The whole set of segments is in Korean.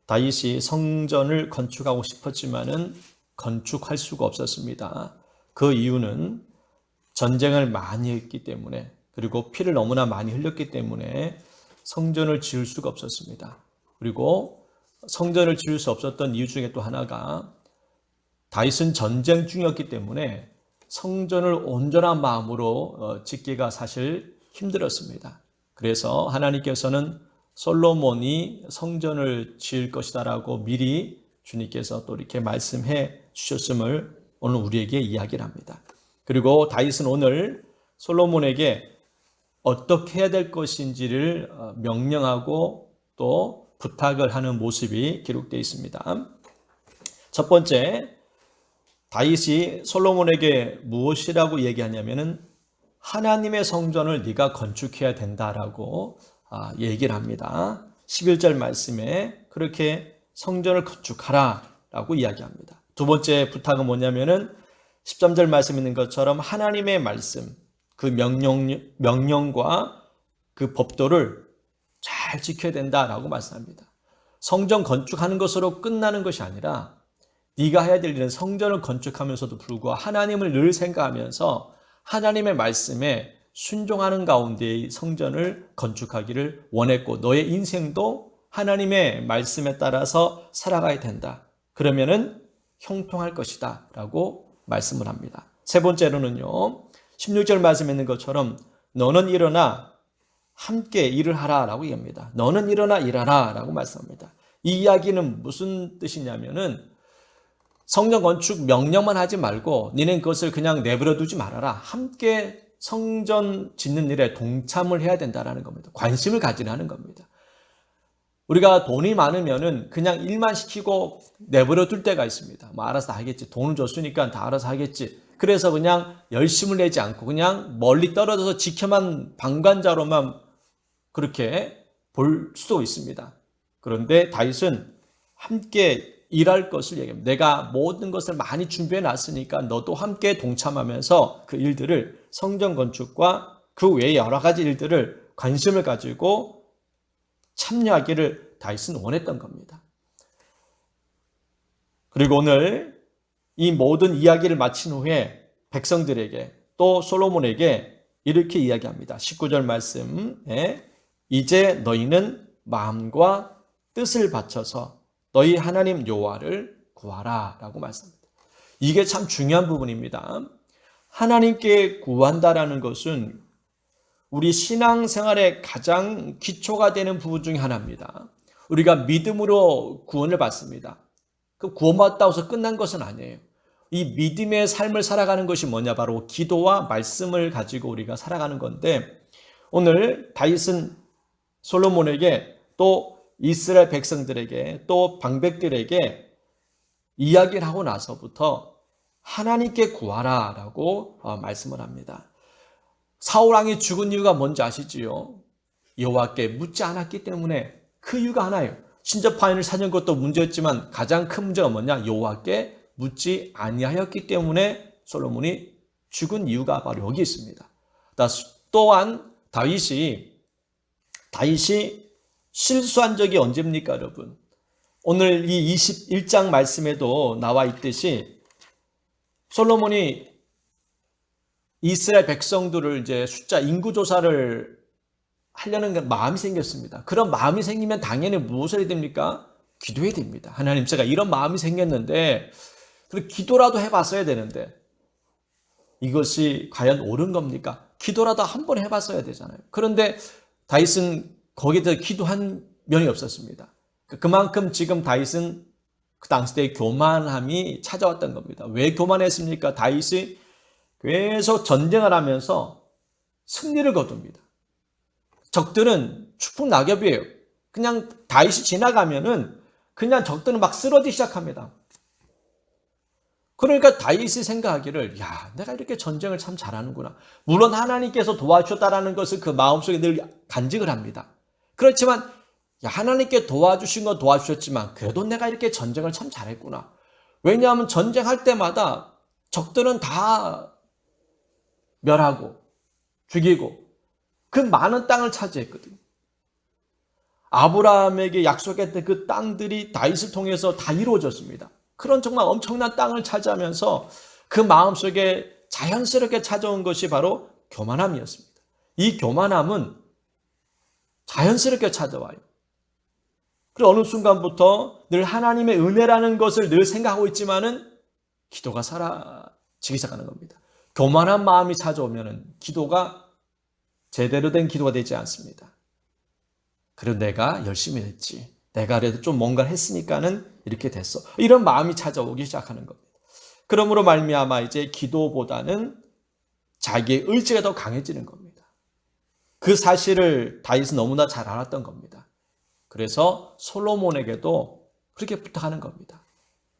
다윗이 성전을 건축하고 싶었지만은 건축할 수가 없었습니다. 그 이유는 전쟁을 많이 했기 때문에, 그리고 피를 너무나 많이 흘렸기 때문에 성전을 지을 수가 없었습니다. 그리고 성전을 지을 수 없었던 이유 중에 또 하나가 다윗은 전쟁 중이었기 때문에 성전을 온전한 마음으로 짓기가 사실 힘들었습니다. 그래서 하나님께서는 솔로몬이 성전을 지을 것이다라고 미리 주님께서 또 이렇게 말씀해 주셨음을 오늘 우리에게 이야기를 합니다. 그리고 다윗은 오늘 솔로몬에게 어떻게 해야 될 것인지를 명령하고 또 부탁을 하는 모습이 기록되어 있습니다. 첫 번째, 다윗이 솔로몬에게 무엇이라고 얘기하냐면은 하나님의 성전을 네가 건축해야 된다라고 얘기를 합니다. 11절 말씀에 그렇게 성전을 건축하라라고 이야기합니다. 두 번째 부탁은 뭐냐면은 13절 말씀 있는 것처럼 하나님의 말씀, 그 명령과 그 법도를 잘 지켜야 된다라고 말씀합니다. 성전 건축하는 것으로 끝나는 것이 아니라 네가 해야 될 일은 성전을 건축하면서도 불구하고 하나님을 늘 생각하면서 하나님의 말씀에 순종하는 가운데의 성전을 건축하기를 원했고, 너의 인생도 하나님의 말씀에 따라서 살아가야 된다. 그러면은 형통할 것이다 라고 말씀을 합니다. 세 번째로는요, 16절 말씀에 있는 것처럼 너는 일어나 함께 일을 하라 라고 얘기합니다. 너는 일어나 일하라 라고 말씀합니다. 이 이야기는 무슨 뜻이냐면은 성전 건축 명령만 하지 말고 너는 그것을 그냥 내버려 두지 말아라. 함께 성전 짓는 일에 동참을 해야 된다는 겁니다. 관심을 가지라는 겁니다. 우리가 돈이 많으면은 그냥 일만 시키고 내버려 둘 때가 있습니다. 뭐 알아서 다 하겠지. 돈을 줬으니까 다 알아서 하겠지. 그래서 그냥 열심을 내지 않고 그냥 멀리 떨어져서 지켜만 방관자로만 그렇게 볼 수도 있습니다. 그런데 다윗은 함께 일할 것을 얘기합니다. 내가 모든 것을 많이 준비해 놨으니까 너도 함께 동참하면서 그 일들을, 성전 건축과 그 외의 여러 가지 일들을 관심을 가지고 참여하기를 다윗은 원했던 겁니다. 그리고 오늘 이 모든 이야기를 마친 후에 백성들에게 또 솔로몬에게 이렇게 이야기합니다. 19절 말씀에 이제 너희는 마음과 뜻을 바쳐서 너희 하나님 여호와를 구하라 라고 말씀합니다. 이게 참 중요한 부분입니다. 하나님께 구한다라는 것은 우리 신앙생활의 가장 기초가 되는 부분 중에 하나입니다. 우리가 믿음으로 구원을 받습니다. 그 구원받다고 해서 끝난 것은 아니에요. 이 믿음의 삶을 살아가는 것이 뭐냐, 바로 기도와 말씀을 가지고 우리가 살아가는 건데, 오늘 다윗은 솔로몬에게 또 이스라엘 백성들에게 또 방백들에게 이야기를 하고 나서부터 하나님께 구하라 라고 말씀을 합니다. 사울왕이 죽은 이유가 뭔지 아시지요? 여호와께 묻지 않았기 때문에. 그 이유가 하나예요. 신접하인을 찾은 것도 문제였지만 가장 큰 문제가 뭐냐? 여호와께 묻지 아니하였기 때문에 솔로몬이 죽은 이유가 바로 여기 있습니다. 또한 다윗이 실수한 적이 언제입니까, 여러분? 오늘 이 21장 말씀에도 나와 있듯이 솔로몬이 이스라엘 백성들을 이제 숫자 인구 조사를 하려는 마음이 생겼습니다. 그런 마음이 생기면 당연히 무엇을 해야 됩니까? 기도해야 됩니다. 하나님, 제가 이런 마음이 생겼는데 기도라도 해봤어야 되는데 이것이 과연 옳은 겁니까? 기도라도 한번 해봤어야 되잖아요. 그런데 다윗은 거기에 대해서 기도한 면이 없었습니다. 그만큼 지금 다윗은 그 당시 때 교만함이 찾아왔던 겁니다. 왜 교만했습니까? 다윗이 계속 전쟁을 하면서 승리를 거둡니다. 적들은 추풍 낙엽이에요. 그냥 다윗이 지나가면은 그냥 적들은 막 쓰러지기 시작합니다. 그러니까 다윗이 생각하기를, 야, 내가 이렇게 전쟁을 참 잘하는구나. 물론 하나님께서 도와주셨다라는 것을 그 마음속에 늘 간직을 합니다. 그렇지만 야, 하나님께 도와주신 건 도와주셨지만 그래도 내가 이렇게 전쟁을 참 잘했구나. 왜냐하면 전쟁할 때마다 적들은 다 멸하고 죽이고 그 많은 땅을 차지했거든요. 아브라함에게 약속했던 그 땅들이 다윗을 통해서 다 이루어졌습니다. 그런 정말 엄청난 땅을 차지하면서 그 마음속에 자연스럽게 찾아온 것이 바로 교만함이었습니다. 이 교만함은 자연스럽게 찾아와요. 그리고 어느 순간부터 늘 하나님의 은혜라는 것을 늘 생각하고 있지만은 기도가 사라지기 시작하는 겁니다. 교만한 마음이 찾아오면은 기도가 제대로 된 기도가 되지 않습니다. 그래도 내가 열심히 했지. 내가 그래도 좀 뭔가를 했으니까는 이렇게 됐어. 이런 마음이 찾아오기 시작하는 겁니다. 그러므로 말미암아 이제 기도보다는 자기의 의지가 더 강해지는 겁니다. 그 사실을 다윗은 너무나 잘 알았던 겁니다. 그래서 솔로몬에게도 그렇게 부탁하는 겁니다.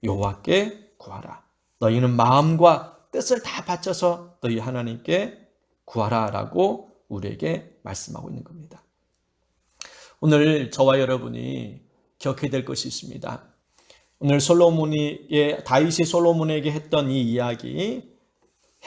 여호와께 구하라. 너희는 마음과 뜻을 다 바쳐서 너희 하나님께 구하라라고 우리에게 말씀하고 있는 겁니다. 오늘 저와 여러분이 기억해야 될 것이 있습니다. 오늘 다윗이 솔로몬에게 했던 이 이야기,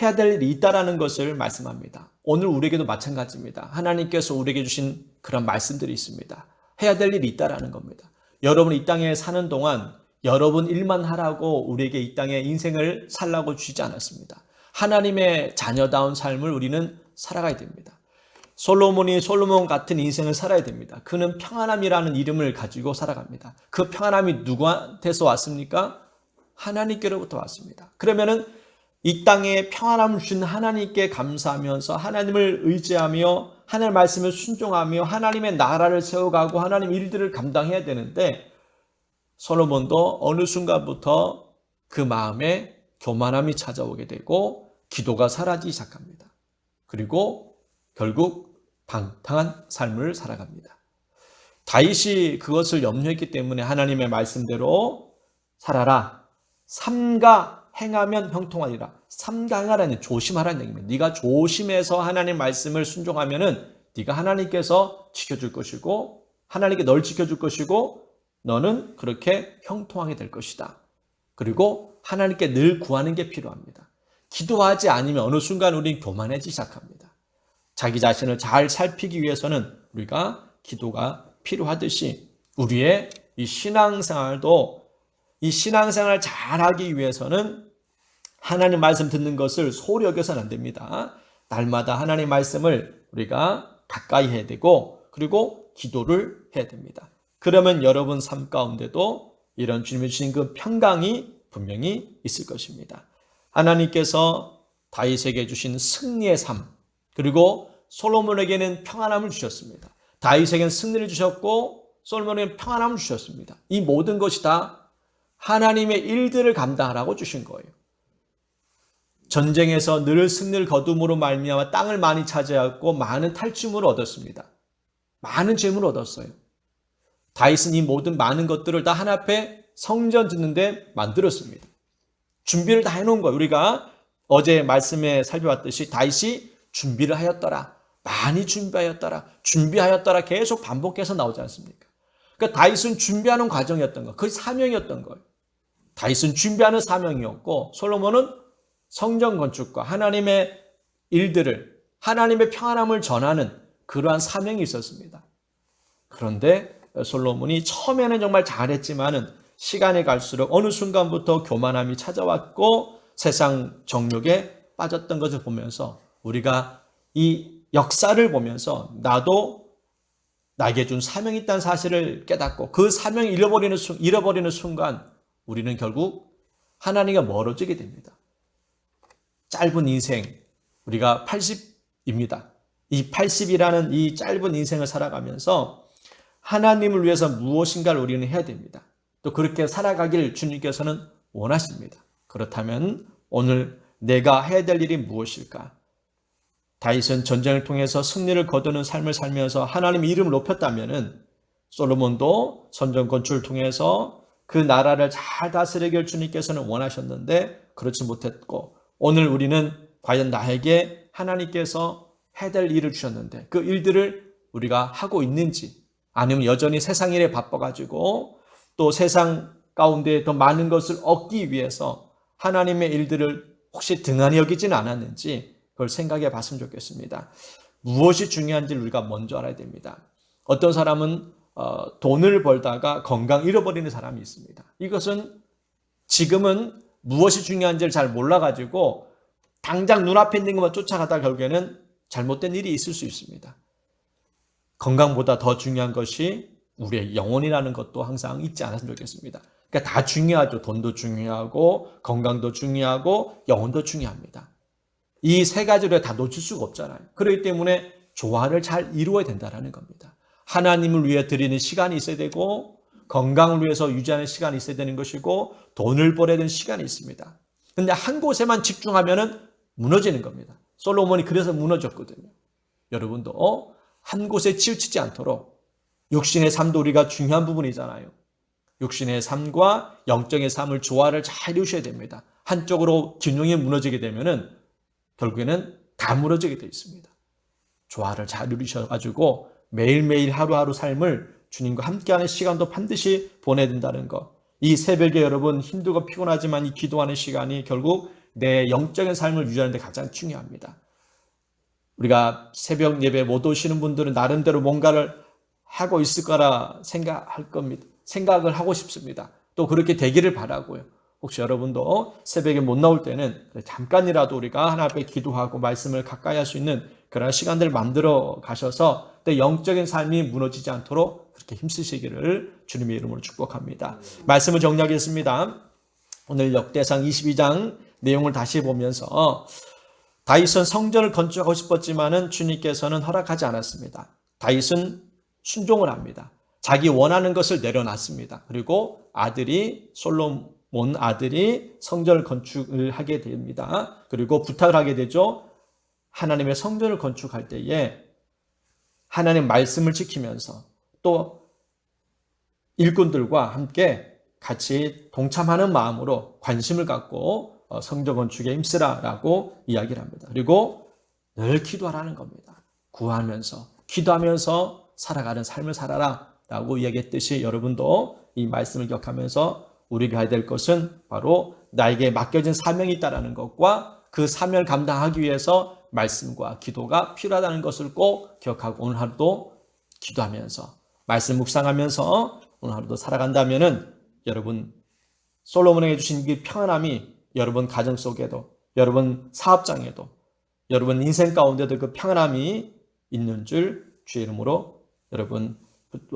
해야 될 일이 있다라는 것을 말씀합니다. 오늘 우리에게도 마찬가지입니다. 하나님께서 우리에게 주신 그런 말씀들이 있습니다. 해야 될 일이 있다라는 겁니다. 여러분 이 땅에 사는 동안 여러분 일만 하라고 우리에게 이 땅에 인생을 살라고 주지 않았습니다. 하나님의 자녀다운 삶을 우리는 살아가야 됩니다. 솔로몬이 솔로몬 같은 인생을 살아야 됩니다. 그는 평안함이라는 이름을 가지고 살아갑니다. 그 평안함이 누구한테서 왔습니까? 하나님께로부터 왔습니다. 그러면은 이 땅에 평안함을 주신 하나님께 감사하면서 하나님을 의지하며 하나님의 말씀을 순종하며 하나님의 나라를 세워가고 하나님의 일들을 감당해야 되는데 솔로몬도 어느 순간부터 그 마음에 교만함이 찾아오게 되고 기도가 사라지기 시작합니다. 그리고 결국 방탕한 삶을 살아갑니다. 다윗이 그것을 염려했기 때문에 하나님의 말씀대로 살아라. 삼가 행하면 형통하리라. 삼가 행하라는 조심하라는 얘기입니다. 네가 조심해서 하나님 말씀을 순종하면은 네가 하나님께서 지켜줄 것이고 하나님께 널 지켜줄 것이고 너는 그렇게 형통하게 될 것이다. 그리고 하나님께 늘 구하는 게 필요합니다. 기도하지 않으면 어느 순간 우리는 교만해지기 시작합니다. 자기 자신을 잘 살피기 위해서는 우리가 기도가 필요하듯이 우리의 이 신앙생활도 이 신앙생활을 잘하기 위해서는 하나님 말씀 듣는 것을 소홀히 여겨서는 안 됩니다. 날마다 하나님 말씀을 우리가 가까이 해야 되고 그리고 기도를 해야 됩니다. 그러면 여러분 삶 가운데도 이런 주님이 주신 그 평강이 분명히 있을 것입니다. 하나님께서 다윗에게 주신 승리의 삶 그리고 솔로몬에게는 평안함을 주셨습니다. 다윗에게는 승리를 주셨고 솔로몬에게는 평안함을 주셨습니다. 이 모든 것이 다 하나님의 일들을 감당하라고 주신 거예요. 전쟁에서 늘 승리를 거둠으로 말미암아 땅을 많이 차지하고 많은 탈취물을 얻었습니다. 많은 재물을 얻었어요. 다윗은 이 모든 많은 것들을 다 하나님 앞에 성전 짓는데 만들었습니다. 준비를 다 해놓은 거예요. 우리가 어제 말씀에 살펴봤듯이 다윗이 준비를 하였더라. 많이 준비하였더라. 계속 반복해서 나오지 않습니까? 그러니까 다윗은 준비하는 과정이었던 거. 그게 사명이었던 거예요. 다윗은 준비하는 사명이었고 솔로몬은 성전 건축과 하나님의 일들을 하나님의 평안함을 전하는 그러한 사명이 있었습니다. 그런데 솔로몬이 처음에는 정말 잘했지만은 시간이 갈수록 어느 순간부터 교만함이 찾아왔고 세상 정욕에 빠졌던 것을 보면서 우리가 이 역사를 보면서 나도 나에게 준 사명이 있다는 사실을 깨닫고 그 사명을 잃어버리는 순간 우리는 결국 하나님과 멀어지게 됩니다. 짧은 인생, 우리가 80입니다. 이 80이라는 이 짧은 인생을 살아가면서 하나님을 위해서 무엇인가를 우리는 해야 됩니다. 또 그렇게 살아가길 주님께서는 원하십니다. 그렇다면 오늘 내가 해야 될 일이 무엇일까? 다윗은 전쟁을 통해서 승리를 거두는 삶을 살면서 하나님의 이름을 높였다면 솔로몬도 성전 건축을 통해서 그 나라를 잘 다스리길 주님께서는 원하셨는데 그렇지 못했고 오늘 우리는 과연 나에게 하나님께서 해야 될 일을 주셨는데 그 일들을 우리가 하고 있는지 아니면 여전히 세상 일에 바빠가지고 또 세상 가운데 더 많은 것을 얻기 위해서 하나님의 일들을 혹시 등한히 여기지는 않았는지 그걸 생각해 봤으면 좋겠습니다. 무엇이 중요한지를 우리가 먼저 알아야 됩니다. 어떤 사람은 돈을 벌다가 건강 잃어버리는 사람이 있습니다. 이것은 지금은 무엇이 중요한지를 잘 몰라가지고 당장 눈앞에 있는 것만 쫓아가다 결국에는 잘못된 일이 있을 수 있습니다. 건강보다 더 중요한 것이 우리의 영혼이라는 것도 항상 잊지 않았으면 좋겠습니다. 그러니까 다 중요하죠. 돈도 중요하고 건강도 중요하고 영혼도 중요합니다. 이 세 가지를 다 놓칠 수가 없잖아요. 그렇기 때문에 조화를 잘 이루어야 된다는 겁니다. 하나님을 위해 드리는 시간이 있어야 되고 건강을 위해서 유지하는 시간이 있어야 되는 것이고 돈을 벌어야 되는 시간이 있습니다. 그런데 한 곳에만 집중하면 무너지는 겁니다. 솔로몬이 그래서 무너졌거든요. 여러분도 한 곳에 치우치지 않도록 육신의 삶도 우리가 중요한 부분이잖아요. 육신의 삶과 영적인 삶을 조화를 잘 이루셔야 됩니다. 한쪽으로 균형이 무너지게 되면 결국에는 다 무너지게 되어 있습니다. 조화를 잘 이루셔가지고 매일매일 하루하루 삶을 주님과 함께하는 시간도 반드시 보내야 된다는 것. 이 새벽에 여러분 힘들고 피곤하지만 이 기도하는 시간이 결국 내 영적인 삶을 유지하는 데 가장 중요합니다. 우리가 새벽 예배 못 오시는 분들은 나름대로 뭔가를 하고 있을 거라 생각할 겁니다. 생각을 하고 싶습니다. 또 그렇게 되기를 바라고요. 혹시 여러분도 새벽에 못 나올 때는 잠깐이라도 우리가 하나님 앞에 기도하고 말씀을 가까이 할 수 있는 그런 시간들을 만들어 가셔서 내 영적인 삶이 무너지지 않도록 그렇게 힘쓰시기를 주님의 이름으로 축복합니다. 말씀을 정리하겠습니다. 오늘 역대상 22장 내용을 다시 보면서 다윗은 성전을 건축하고 싶었지만은 주님께서는 허락하지 않았습니다. 다윗은 순종을 합니다. 자기 원하는 것을 내려놨습니다. 그리고 솔로몬 아들이 성전을 건축을 하게 됩니다. 그리고 부탁을 하게 되죠. 하나님의 성전을 건축할 때에 하나님 말씀을 지키면서 또 일꾼들과 함께 같이 동참하는 마음으로 관심을 갖고 성전 건축에 힘쓰라라고 이야기를 합니다. 그리고 늘 기도하라는 겁니다. 구하면서 기도하면서 살아가는 삶을 살아라 라고 이야기했듯이 여러분도 이 말씀을 기억하면서 우리가 해야 될 것은 바로 나에게 맡겨진 사명이 있다는 것과 그 사명을 감당하기 위해서 말씀과 기도가 필요하다는 것을 꼭 기억하고 오늘 하루도 기도하면서 말씀 묵상하면서 오늘 하루도 살아간다면은 여러분 솔로몬에게 주신 그 평안함이 여러분 가정 속에도 여러분 사업장에도 여러분 인생 가운데도 그 평안함이 있는 줄 주의 이름으로 여러분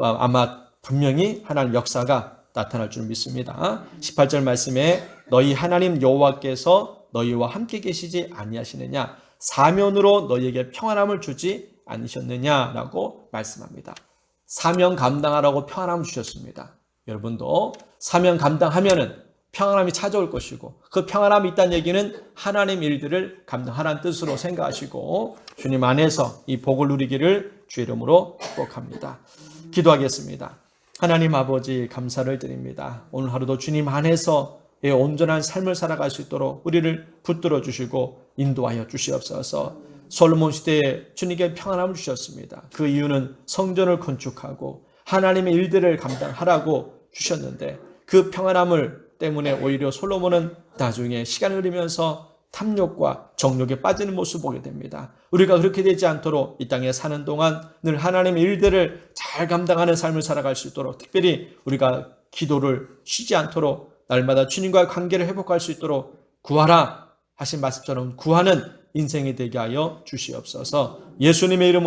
아마 분명히 하나님 역사가 나타날 줄 믿습니다. 18절 말씀에 너희 하나님 여호와께서 너희와 함께 계시지 아니하시느냐 사면으로 너희에게 평안함을 주지 않으셨느냐라고 말씀합니다. 사명 감당하라고 평안함을 주셨습니다. 여러분도 사명 감당하면은 평안함이 찾아올 것이고 그 평안함이 있다는 얘기는 하나님 일들을 감당하라는 뜻으로 생각하시고 주님 안에서 이 복을 누리기를 주의 이름으로 축복합니다. 기도하겠습니다. 하나님 아버지 감사를 드립니다. 오늘 하루도 주님 안에서 온전한 삶을 살아갈 수 있도록 우리를 붙들어 주시고 인도하여 주시옵소서. 솔로몬 시대에 주님께 평안함을 주셨습니다. 그 이유는 성전을 건축하고 하나님의 일들을 감당하라고 주셨는데 그 평안함을 때문에 오히려 솔로몬은 나중에 시간을 흐르면서 탐욕과 정욕에 빠지는 모습을 보게 됩니다. 우리가 그렇게 되지 않도록 이 땅에 사는 동안 늘 하나님의 일들을 잘 감당하는 삶을 살아갈 수 있도록 특별히 우리가 기도를 쉬지 않도록 날마다 주님과의 관계를 회복할 수 있도록 구하라 하신 말씀처럼 구하는 인생이 되게 하여 주시옵소서. 예수님의 이름으로